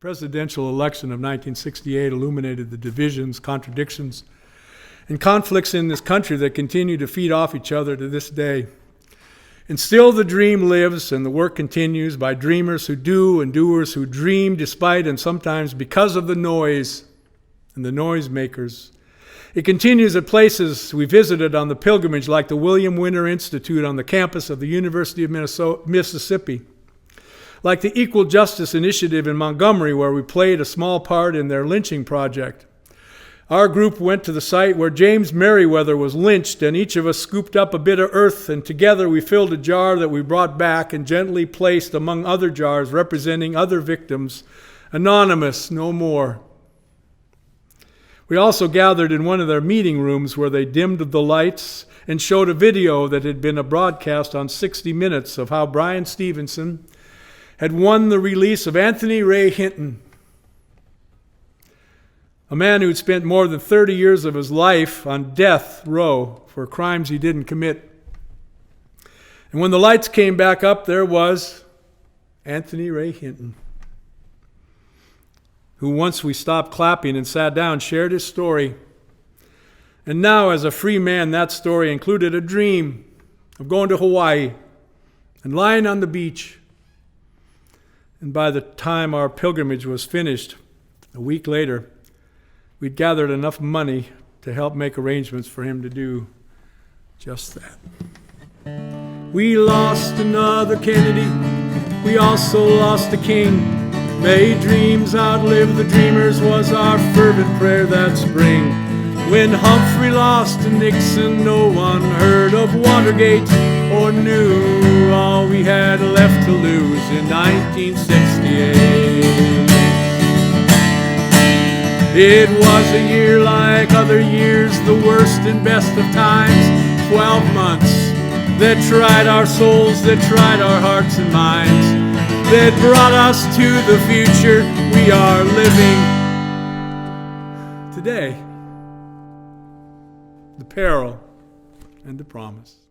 presidential election of 1968 illuminated the divisions, contradictions, and conflicts in this country that continue to feed off each other to this day. And still the dream lives and the work continues by dreamers who do and doers who dream despite and sometimes because of the noise and the noisemakers. It continues at places we visited on the pilgrimage like the William Winter Institute on the campus of the University of Mississippi, like the Equal Justice Initiative in Montgomery where we played a small part in their lynching project. Our group went to the site where James Merriweather was lynched, and each of us scooped up a bit of earth, and together we filled a jar that we brought back and gently placed among other jars representing other victims, anonymous no more. We also gathered in one of their meeting rooms where they dimmed the lights and showed a video that had been a broadcast on 60 Minutes of how Brian Stevenson had won the release of Anthony Ray Hinton, a man who'd spent more than 30 years of his life on death row for crimes he didn't commit. And when the lights came back up, there was Anthony Ray Hinton, who once we stopped clapping and sat down, shared his story. And now, as a free man, that story included a dream of going to Hawaii and lying on the beach. And by the time our pilgrimage was finished, a week later, we'd gathered enough money to help make arrangements for him to do just that. We lost another Kennedy. We also lost a king. May dreams outlive the dreamers was our fervent prayer that spring. When Humphrey lost to Nixon, no one heard of Watergate or knew all we had left to lose in 1968. It was a year like other years, the worst and best of times. 12 months that tried our souls, that tried our hearts and minds, that brought us to the future we are living today. The peril and the promise.